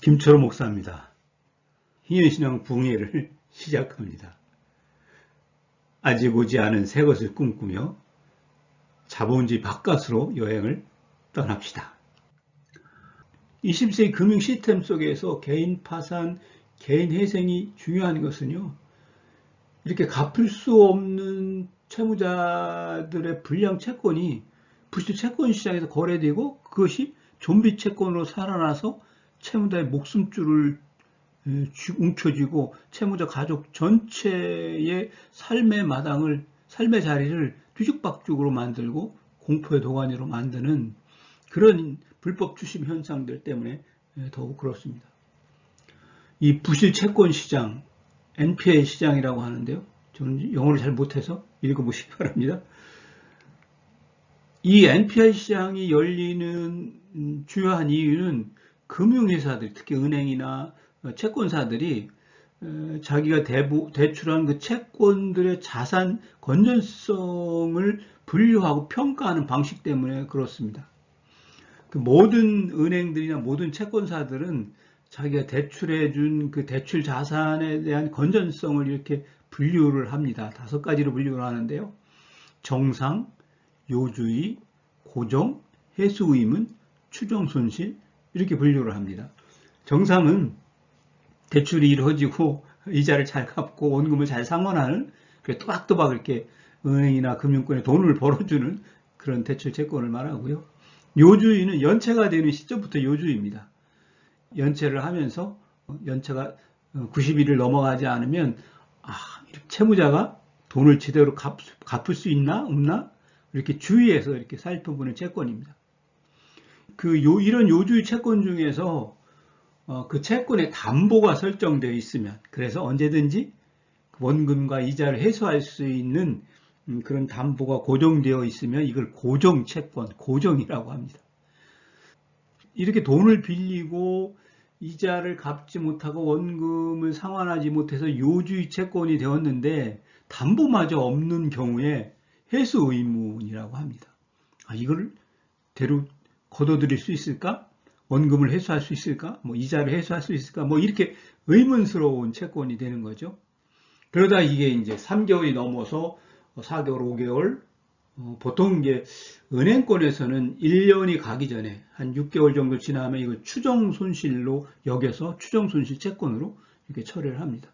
김철호 목사입니다. 희년신앙 붕괴를 시작합니다. 아직 오지 않은 새 것을 꿈꾸며 자본주의 바깥으로 여행을 떠납시다. 20세기 금융 시스템 속에서 개인 파산, 개인 회생이 중요한 것은요, 이렇게 갚을 수 없는 채무자들의 불량 채권이 부실 채권 시장에서 거래되고 그것이 좀비 채권으로 살아나서 채무자의 목숨줄을 움켜쥐고 채무자 가족 전체의 삶의 마당을, 삶의 자리를 뒤죽박죽으로 만들고 공포의 도가니로 만드는 그런 불법 주식 현상들 때문에 더욱 그렇습니다. 이 부실 채권 시장, NPA 시장이라고 하는데요. 저는 영어를 잘 못해서 읽어보시기 바랍니다. 이 NPA 시장이 열리는 주요한 이유는 금융회사들, 특히 은행이나 채권사들이 자기가 대출한 그 채권들의 자산 건전성을 분류하고 평가하는 방식 때문에 그렇습니다. 그 모든 은행들이나 모든 채권사들은 자기가 대출해준 그 대출 자산에 대한 건전성을 이렇게 분류를 합니다. 5가지로 분류를 하는데요. 정상, 요주의, 고정, 해수의문, 추정손실 이렇게 분류를 합니다. 정상은 대출이 이루어지고 이자를 잘 갚고 원금을 잘 상환하는 또박또박 이렇게 은행이나 금융권에 돈을 벌어주는 그런 대출 채권을 말하고요. 요주의는 연체가 되는 시점부터 요주의입니다. 연체를 하면서 연체가 90일을 넘어가지 않으면 채무자가 돈을 제대로 갚을 수 있나 없나 이렇게 주의해서 이렇게 살펴보는 채권입니다. 이런 요주의 채권 중에서 그 채권에 담보가 설정되어 있으면, 그래서 언제든지 원금과 이자를 회수할 수 있는 그런 담보가 고정되어 있으면 이걸 고정채권, 고정이라고 합니다. 이렇게 돈을 빌리고 이자를 갚지 못하고 원금을 상환하지 못해서 요주의 채권이 되었는데 담보마저 없는 경우에 회수 의무이라고 합니다. 이걸 대로 거둬들일 수 있을까? 원금을 회수할 수 있을까? 이자를 회수할 수 있을까? 이렇게 의문스러운 채권이 되는 거죠. 그러다 이게 이제 3개월이 넘어서 4개월, 5개월, 보통 이제 은행권에서는 1년이 가기 전에 한 6개월 정도 지나면 이걸 추정 손실로 여겨서 추정 손실 채권으로 이렇게 처리를 합니다.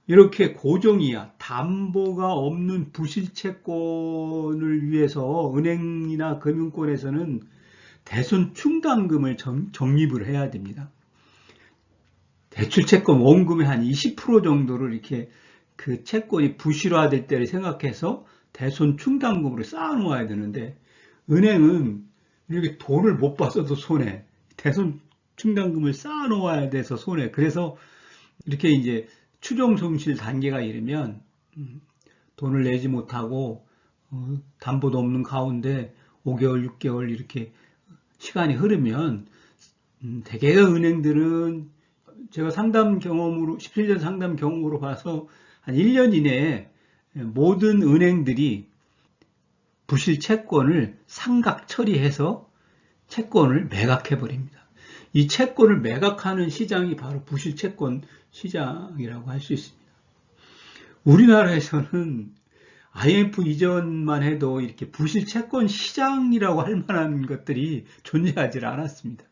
이렇게 고정이야, 담보가 없는 부실 채권을 위해서 은행이나 금융권에서는 대손 충당금을 적립을 해야 됩니다. 대출 채권 원금의 한 20% 정도를 이렇게 그 채권이 부실화될 때를 생각해서 대손 충당금으로 쌓아 놓아야 되는데, 은행은 이렇게 돈을 못 받아도 손해, 대손 충당금을 쌓아 놓아야 돼서 손해. 그래서 이렇게 이제 추정 손실 단계가 이르면 돈을 내지 못하고 담보도 없는 가운데 5개월, 6개월 이렇게 시간이 흐르면 대개의 은행들은 제가 상담 경험으로 17년 상담 경험으로 봐서 한 1년 이내에 모든 은행들이 부실 채권을 상각 처리해서 채권을 매각해 버립니다. 이 채권을 매각하는 시장이 바로 부실 채권 시장이라고 할 수 있습니다. 우리나라에서는 IMF 이전만 해도 이렇게 부실 채권 시장이라고 할 만한 것들이 존재하지 않았습니다.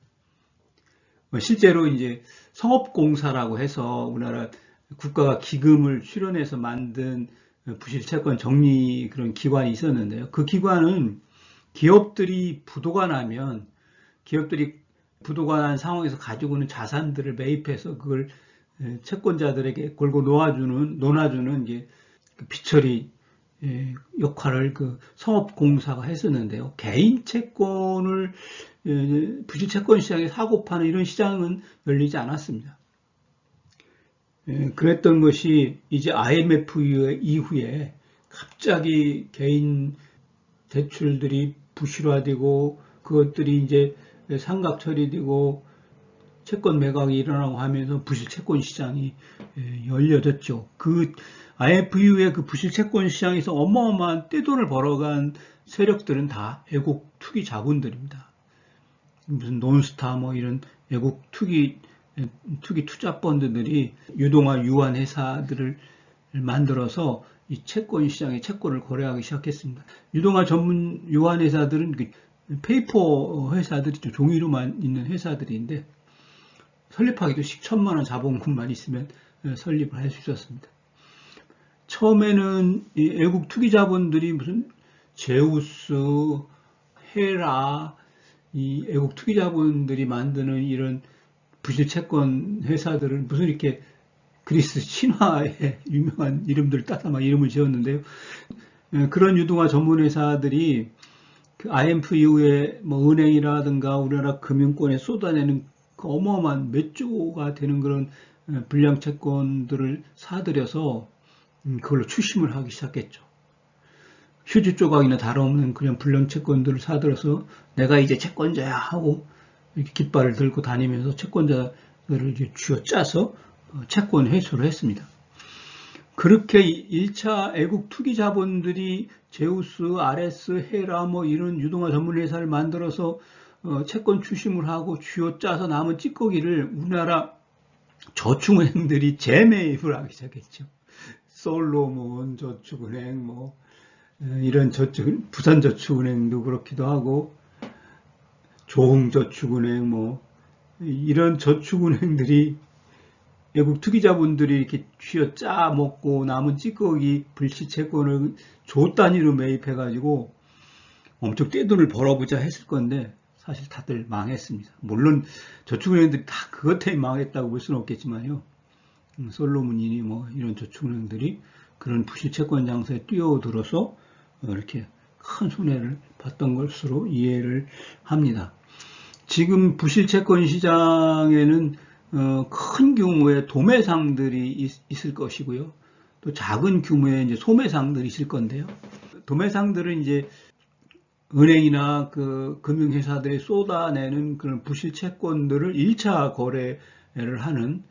실제로 이제 성업공사라고 해서 우리나라 국가가 기금을 출연해서 만든 부실 채권 정리 그런 기관이 있었는데요. 그 기관은 기업들이 부도가 나면 기업들이 부도가 난 상황에서 가지고 있는 자산들을 매입해서 그걸 채권자들에게 골고 놓아주는 이제 비처리 역할을 그 성업공사가 했었는데요. 개인 채권을 부실 채권 시장에 사고 파는 이런 시장은 열리지 않았습니다. 그랬던 것이 이제 IMF 이후에 갑자기 개인 대출들이 부실화되고 그것들이 이제 상각 처리되고 채권 매각이 일어나고 하면서 부실 채권 시장이 열려졌죠. 그 IMF 이후에 그 부실 채권 시장에서 어마어마한 떼돈을 벌어간 세력들은 다 애국 투기 자본들입니다. 무슨 논스타 뭐 이런 외국 투기 투자 펀드들이 유동화 유한 회사들을 만들어서 이 채권 시장에 채권을 거래하기 시작했습니다. 유동화 전문 유한 회사들은 그 페이퍼 회사들이 종이로만 있는 회사들인데 설립하기도 1,000만 원 자본금만 있으면 설립을 할 수 있었습니다. 처음에는 이 외국 투기 자본들이 무슨 제우스, 헤라, 이 외국 투기 자본들이 만드는 이런 부실 채권 회사들은 무슨 이렇게 그리스 신화의 유명한 이름들 따서 막 이름을 지었는데요. 그런 유동화 전문 회사들이 그 IMF 이후에 뭐 은행이라든가 우리나라 금융권에 쏟아내는 그 어마어마한 몇 조가 되는 그런 불량 채권들을 사들여서 그걸로 추심을 하기 시작했죠. 휴지 조각이나 다름없는 그냥 불량 채권들을 사들여서 내가 이제 채권자야 하고 이렇게 깃발을 들고 다니면서 채권자들을 이제 쥐어짜서 채권 회수를 했습니다. 그렇게 1차 애국 투기 자본들이 제우스, 아레스, 헤라 뭐 이런 유동화 전문 회사를 만들어서 채권 추심을 하고 쥐어짜서 남은 찌꺼기를 우리나라 저축은행들이 재매입을 하기 시작했죠. 솔로몬 저축은행 뭐 이런 부산저축은행도 그렇기도 하고 조흥저축은행 뭐 이런 저축은행들이 외국 투기자분들이 이렇게 쥐어짜 먹고 남은 찌꺼기 불시 채권을 조 단위로 매입해가지고 엄청 떼돈을 벌어보자 했을 건데 사실 다들 망했습니다. 물론 저축은행들이 다 그것 때문에 망했다고 볼 수는 없겠지만요. 솔로몬이니 뭐 이런 저축은행들이 그런 부실 채권 장사에 뛰어들어서 이렇게 큰 손해를 봤던 것으로 이해를 합니다. 지금 부실 채권 시장에는 큰 규모의 도매상들이 있을 것이고요. 또 작은 규모의 이제 소매상들이 있을 건데요. 도매상들은 이제 은행이나 그 금융회사들이 쏟아내는 그런 부실 채권들을 1차 거래를 하는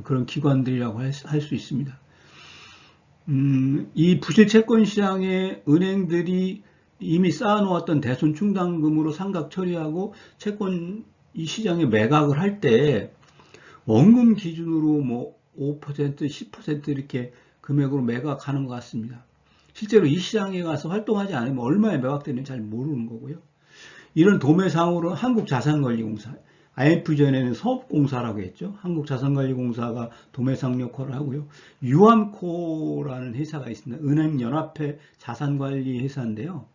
그런 기관들이라고 할 수 있습니다. 이 부실 채권 시장에 은행들이 이미 쌓아놓았던 대손 충당금으로 상각 처리하고 채권 이 시장에 매각을 할 때 원금 기준으로 뭐 5%, 10% 이렇게 금액으로 매각하는 것 같습니다. 실제로 이 시장에 가서 활동하지 않으면 얼마에 매각되는지 잘 모르는 거고요. 이런 도매상으로 한국자산관리공사, IMF 전에는 서업공사라고 했죠. 한국자산관리공사가 도매상 역할을 하고요. 유암코라는 회사가 있습니다. 은행연합회 자산관리 회사인데요.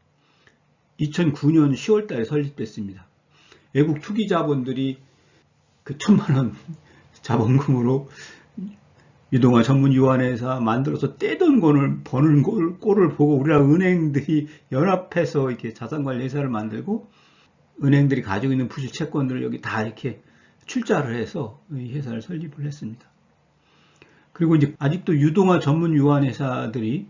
2009년 10월 달에 설립됐습니다. 외국 투기 자본들이 그 1,000만 원 자본금으로 유동화 전문 유한회사 만들어서 떼돈 버는 꼴을 보고 우리나라 은행들이 연합해서 이렇게 자산관리 회사를 만들고 은행들이 가지고 있는 부실 채권들을 여기 다 이렇게 출자를 해서 이 회사를 설립을 했습니다. 그리고 이제 아직도 유동화 전문 유한회사들이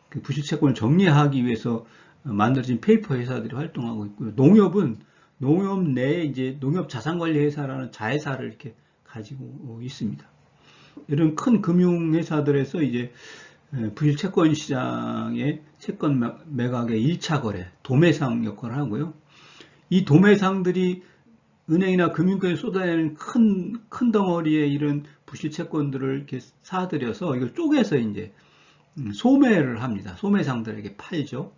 그 부실 채권을 정리하기 위해서 만들어진 페이퍼 회사들이 활동하고 있고요. 농협은 농협 내에 이제 농협 자산관리 회사라는 자회사를 이렇게 가지고 있습니다. 이런 큰 금융회사들에서 이제 부실 채권 시장의 채권 매각의 1차 거래, 도매상 역할을 하고요. 이 도매상들이 은행이나 금융권에 쏟아내는 큰 덩어리의 이런 부실 채권들을 이렇게 사들여서 이걸 쪼개서 이제 소매를 합니다. 소매상들에게 팔죠.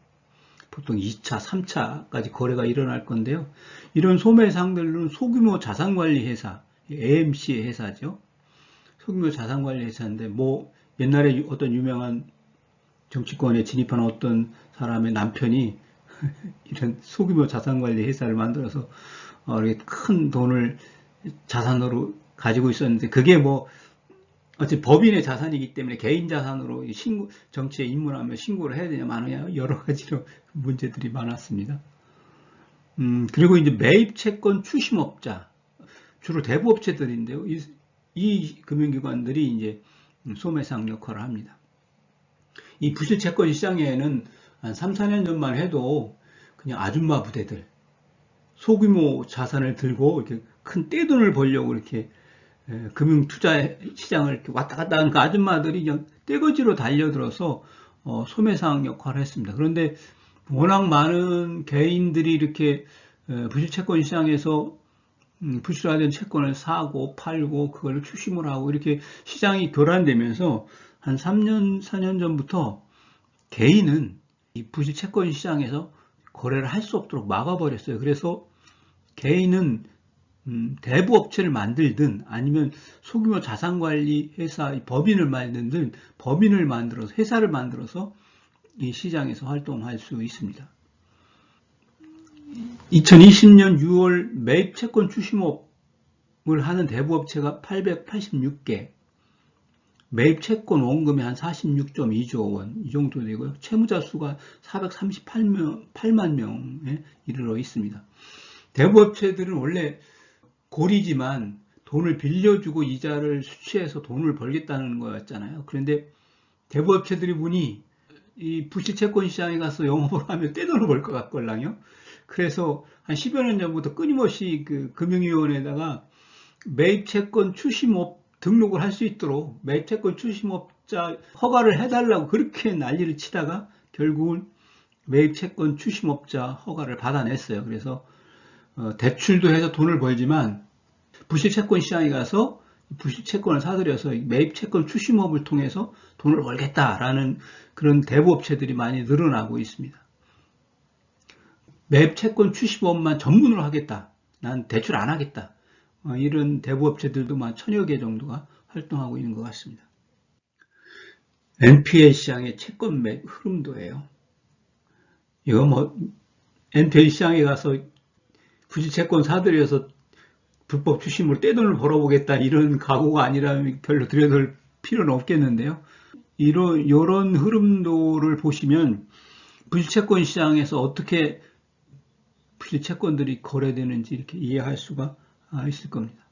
보통 2차, 3차까지 거래가 일어날 건데요. 이런 소매상들은 소규모 자산관리 회사, AMC 회사죠. 소규모 자산관리 회사인데 뭐 옛날에 어떤 유명한 정치권에 진입한 어떤 사람의 남편이 이런 소규모 자산관리 회사를 만들어서 이렇게 큰 돈을 자산으로 가지고 있었는데 그게 뭐 어차피 법인의 자산이기 때문에 개인 자산으로 정치에 입문하면 신고를 해야 되냐 마느냐 여러 가지로 문제들이 많았습니다. 그리고 이제 매입 채권 추심업자 주로 대부업체들인데요. 이 금융기관들이 이제 소매상 역할을 합니다. 이 부실 채권 시장에는 한 3, 4년 전만 해도 그냥 아줌마 부대들 소규모 자산을 들고 이렇게 큰 떼돈을 벌려고 이렇게 금융 투자 시장을 이렇게 왔다 갔다 하는 그 아줌마들이 그냥 떼거지로 달려들어서 소매상 역할을 했습니다. 그런데 워낙 많은 개인들이 이렇게 부실 채권 시장에서 부실화된 채권을 사고 팔고 그걸 추심을 하고 이렇게 시장이 교란되면서 한 3년, 4년 전부터 개인은 이 부실 채권 시장에서 거래를 할 수 없도록 막아버렸어요. 그래서 개인은 대부업체를 만들든 아니면 소규모 자산관리 회사 법인을 만들든 법인을 만들어서 회사를 만들어서 이 시장에서 활동할 수 있습니다. 2020년 6월 매입 채권 추심업을 하는 대부업체가 886개, 매입 채권 원금이 한 46.2조 원 이 정도 되고요. 채무자 수가 438만 명에 이르러 있습니다. 대부업체들은 원래 고리지만 돈을 빌려주고 이자를 수취해서 돈을 벌겠다는 거였잖아요. 그런데 대부업체들이 보니 이 부실채권 시장에 가서 영업을 하면 떼돈을 벌 것 같걸랑요. 그래서 한 10여 년 전부터 끊임없이 그 금융위원회에다가 매입채권 추심업 등록을 할 수 있도록 매입채권 추심업자 허가를 해달라고 그렇게 난리를 치다가 결국은 매입채권 추심업자 허가를 받아냈어요. 그래서 대출도 해서 돈을 벌지만 부실채권 시장에 가서 부실채권을 사들여서 매입채권 추심업을 통해서 돈을 벌겠다라는 그런 대부업체들이 많이 늘어나고 있습니다. 매입채권 추심업만 전문으로 하겠다. 난 대출 안 하겠다. 이런 대부업체들도 한 1000여 개 정도가 활동하고 있는 것 같습니다. NPL 시장의 채권 매입 흐름도예요. 이거 NPL 시장에 가서 부실채권 사들여서 불법 추심으로 떼돈을 벌어보겠다 이런 각오가 아니라면 별로 들여다볼 필요는 없겠는데요. 이런 흐름도를 보시면 부실채권 시장에서 어떻게 부실채권들이 거래되는지 이렇게 이해할 수가 있을 겁니다.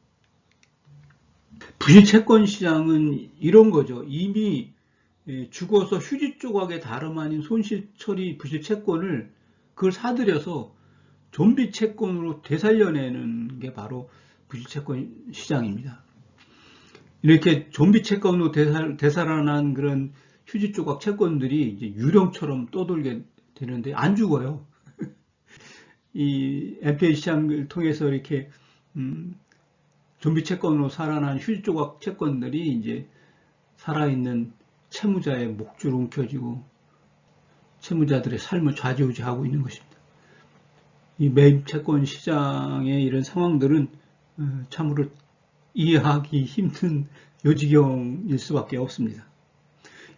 부실채권 시장은 이런 거죠. 이미 죽어서 휴지 조각의 다름 아닌 손실 처리 부실채권을 그걸 사들여서 좀비 채권으로 되살려내는 게 바로 부실채권 시장입니다. 이렇게 좀비 채권으로 되살아난 그런 휴지 조각 채권들이 이제 유령처럼 떠돌게 되는데 안 죽어요. 이 NPL 시장을 통해서 이렇게 좀비 채권으로 살아난 휴지 조각 채권들이 이제 살아있는 채무자의 목줄을 움켜쥐고 채무자들의 삶을 좌지우지하고 있는 것입니다. 이 매입 채권 시장의 이런 상황들은 참으로 이해하기 힘든 요지경일 수밖에 없습니다.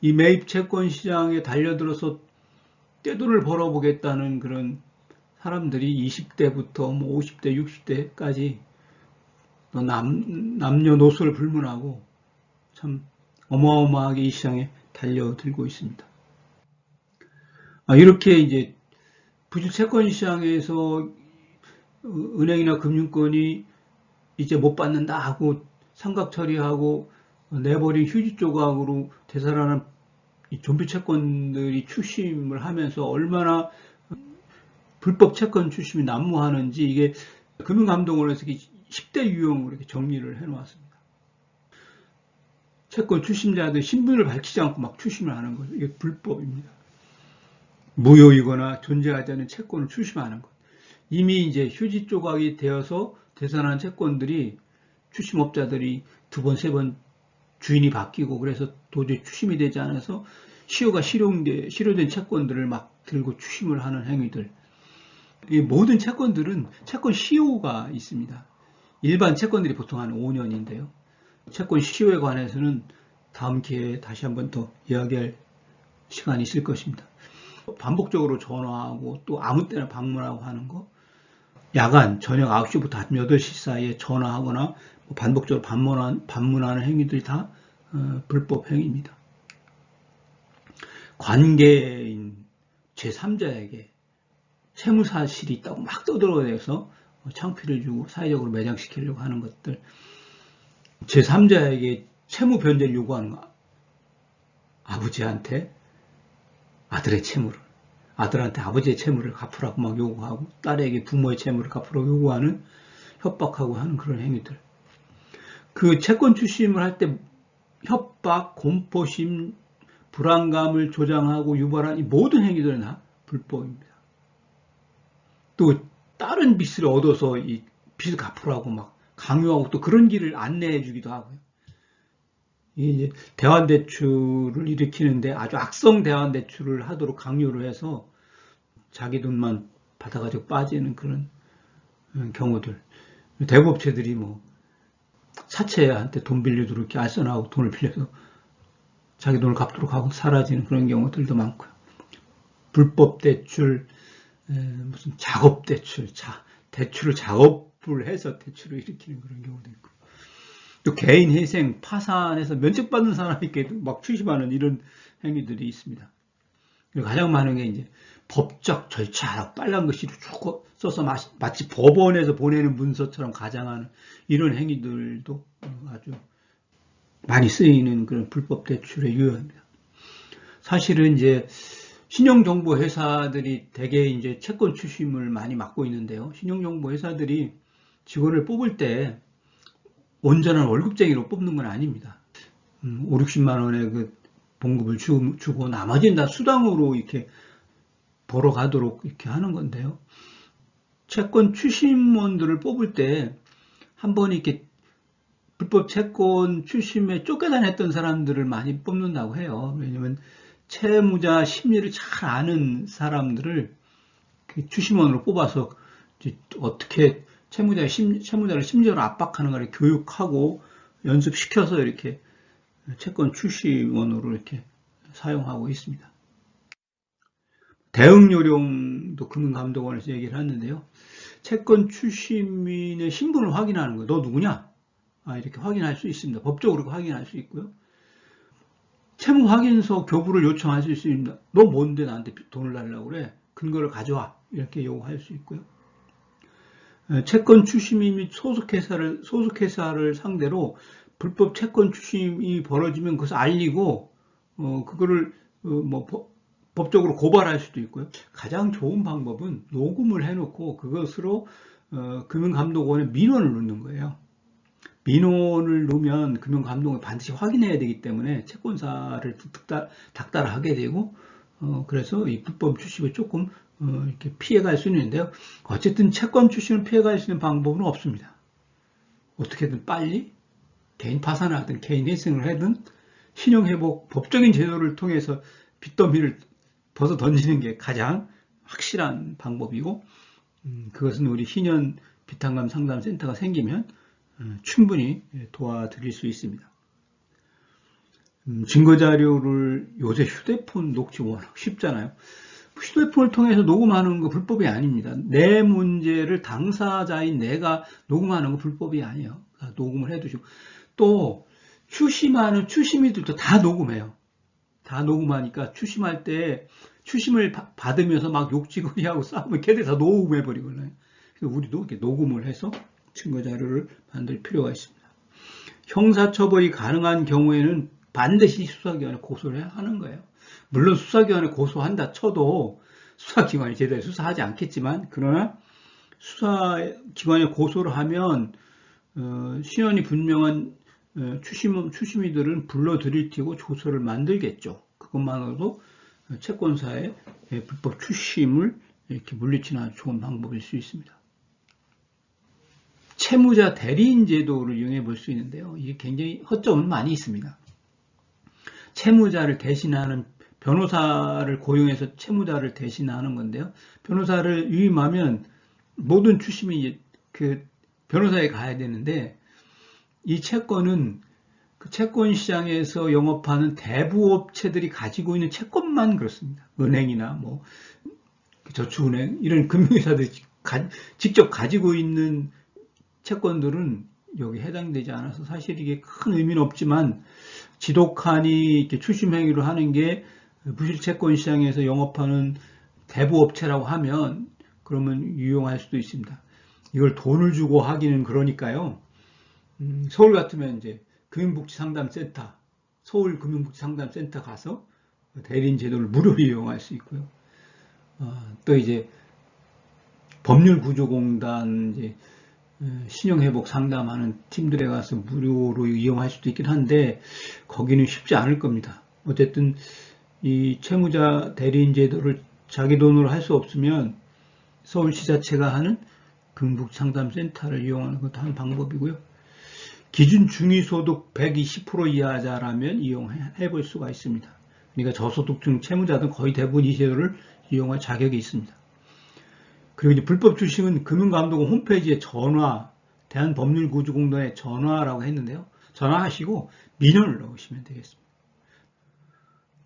이 매입 채권 시장에 달려들어서 떼돈을 벌어보겠다는 그런 사람들이 20대부터 50대, 60대까지 남녀노소를 불문하고 참 어마어마하게 이 시장에 달려들고 있습니다. 이렇게 이제 부실채권 시장에서 은행이나 금융권이 이제 못 받는다 하고 상각 처리하고 내버린 휴지 조각으로 되살아난 이 좀비 채권들이 추심을 하면서 얼마나 불법 채권 추심이 난무하는지 이게 금융감독원에서 10대 유형으로 이렇게 정리를 해 놓았습니다. 채권 추심자들 신분을 밝히지 않고 막 추심을 하는 거죠. 이게 불법입니다. 무효이거나 존재하지 않는 채권을 추심하는 것. 이미 이제 휴지 조각이 되어서 되살아난 채권들이 추심업자들이 2번, 3번 주인이 바뀌고 그래서 도저히 추심이 되지 않아서 시효가 실효된 채권들을 막 들고 추심을 하는 행위들. 이 모든 채권들은 채권 시효가 있습니다. 일반 채권들이 보통 한 5년인데요. 채권 시효에 관해서는 다음 기회에 다시 한번 더 이야기할 시간이 있을 것입니다. 반복적으로 전화하고 또 아무 때나 방문하고 하는 거, 야간 저녁 9시부터 아침 8시 사이에 전화하거나 반복적으로 방문하는 행위들이 다 불법 행위입니다. 관계인 제3자에게 채무사실이 있다고 막 떠들어대서 창피를 주고 사회적으로 매장시키려고 하는 것들, 제3자에게 채무 변제를 요구하는 거, 아버지한테 아들의 채무를, 아들한테 아버지의 채무를 갚으라고 막 요구하고 딸에게 부모의 채무를 갚으라고 요구하는, 협박하고 하는 그런 행위들. 그 채권 추심을 할 때 협박, 공포심, 불안감을 조장하고 유발한 이 모든 행위들은 다 불법입니다. 또 다른 빚을 얻어서 이 빚을 갚으라고 막 강요하고 또 그런 길을 안내해 주기도 하고요. 이제 대환대출을 일으키는데 아주 악성 대환대출을 하도록 강요를 해서 자기 돈만 받아가지고 빠지는 그런 경우들. 대부업체들이 뭐 사채한테 돈 빌려주고 이렇게 알선하고 돈을 빌려서 자기 돈을 갚도록 하고 사라지는 그런 경우들도 많고요. 불법 대출, 무슨 작업 대출, 대출을 작업을 해서 대출을 일으키는 그런 경우도 있고, 또 개인 회생, 파산해서 면책받는 사람에게도 막 추심하는 이런 행위들이 있습니다. 그리고 가장 많은 게 이제 법적 절차, 빨간 글씨로 쭉 써서 마치 법원에서 보내는 문서처럼 가장하는 이런 행위들도 아주 많이 쓰이는 그런 불법 대출의 유형입니다. 사실은 이제 신용정보 회사들이 대개 이제 채권 추심을 많이 맡고 있는데요. 신용정보 회사들이 직원을 뽑을 때 온전한 월급쟁이로 뽑는 건 아닙니다. 5, 60만 원의 그 봉급을 주고 나머지는 다 수당으로 이렇게 벌어가도록 이렇게 하는 건데요. 채권 추심원들을 뽑을 때 한 번 이렇게 불법 채권 추심에 쫓겨다녔던 사람들을 많이 뽑는다고 해요. 왜냐하면 채무자 심리를 잘 아는 사람들을 추심원으로 뽑아서 어떻게 채무자를 심리적으로 압박하는가를 교육하고 연습시켜서 이렇게 채권 추심원으로 이렇게 사용하고 있습니다. 대응 요령도 금융감독원에서 얘기를 하는데요. 채권 추심인의 신분을 확인하는 거예요. 너 누구냐? 이렇게 확인할 수 있습니다. 법적으로 확인할 수 있고요. 채무 확인서 교부를 요청할 수 있습니다. 너 뭔데 나한테 돈을 달라고 그래? 근거를 가져와. 이렇게 요구할 수 있고요. 채권 추심이 및 소속회사를 상대로 불법 채권 추심이 벌어지면 그것을 알리고 그거를 법적으로 고발할 수도 있고요. 가장 좋은 방법은 녹음을 해놓고 그것으로 금융감독원에 민원을 넣는 거예요. 민원을 넣으면 금융감독원이 반드시 확인해야 되기 때문에 채권사를 닥달하게 되고 그래서 이 불법 추심을 조금 이렇게 피해갈 수 있는데요. 어쨌든 채권 추심을 피해갈 수 있는 방법은 없습니다. 어떻게든 빨리 개인 파산을 하든 개인 회생을 하든 신용회복 법적인 제도를 통해서 빚더미를 벗어 던지는 게 가장 확실한 방법이고 그것은 우리 신현 비탄감 상담센터가 생기면 충분히 도와드릴 수 있습니다. 증거자료를 요새 휴대폰 녹취 워낙 쉽잖아요. 휴대폰을 통해서 녹음하는 거 불법이 아닙니다. 내 문제를 당사자인 내가 녹음하는 거 불법이 아니에요. 녹음을 해두시고 또 추심하는 추심이들도 다 녹음해요. 다 녹음하니까 추심할 때 추심을 받으면서 막 욕지거리하고 싸우면 걔들 다 녹음해버리거든요. 그래서 우리도 이렇게 녹음을 해서 증거자료를 만들 필요가 있습니다. 형사처벌이 가능한 경우에는 반드시 수사기관에 고소를 하는 거예요. 물론 수사기관에 고소한다 쳐도 수사기관이 제대로 수사하지 않겠지만 그러나 수사기관에 고소를 하면 신원이 분명한 추심이들은 불러들일 테고 조서를 만들겠죠. 그것만으로도 채권사의 불법 추심을 이렇게 물리치는 아주 좋은 방법일 수 있습니다. 채무자 대리인 제도를 이용해 볼 수 있는데요. 이게 굉장히 허점은 많이 있습니다. 채무자를 대신하는 변호사를 고용해서 채무자를 대신하는 건데요. 변호사를 위임하면 모든 추심이 그 변호사에 가야 되는데 이 채권은 그 채권 시장에서 영업하는 대부업체들이 가지고 있는 채권만 그렇습니다. 은행이나 뭐 저축은행 이런 금융회사들이 직접 가지고 있는 채권들은 여기 해당되지 않아서 사실 이게 큰 의미는 없지만 지독하니 이렇게 추심 행위를 하는 게 부실채권 시장에서 영업하는 대부업체라고 하면 그러면 유용할 수도 있습니다. 이걸 돈을 주고 하기는 그러니까요. 서울 같으면 이제 금융복지상담센터, 서울금융복지상담센터 가서 대리인 제도를 무료로 이용할 수 있고요. 또 이제 법률구조공단 이제 신용회복 상담하는 팀들에 가서 무료로 이용할 수도 있긴 한데 거기는 쉽지 않을 겁니다. 어쨌든 이 채무자 대리인 제도를 자기 돈으로 할 수 없으면 서울시자체가 하는 금북상담센터를 이용하는 것도 한 방법이고요. 기준 중위소득 120% 이하자라면 이용해 볼 수가 있습니다. 그러니까 저소득층 채무자들은 거의 대부분 이 제도를 이용할 자격이 있습니다. 그리고 이제 불법 주식은 금융감독원 홈페이지에 전화, 대한법률구조공단에 전화라고 했는데요. 전화하시고 민원을 넣으시면 되겠습니다.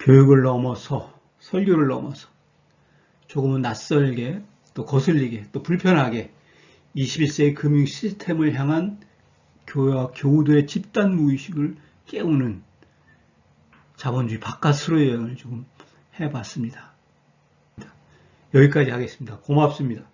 교육을 넘어서, 설교를 넘어서 조금은 낯설게, 또 거슬리게, 또 불편하게 21세기 금융 시스템을 향한 교회와 교우들의 집단 무의식을 깨우는 자본주의 바깥으로의 여행을 조금 해봤습니다. 여기까지 하겠습니다. 고맙습니다.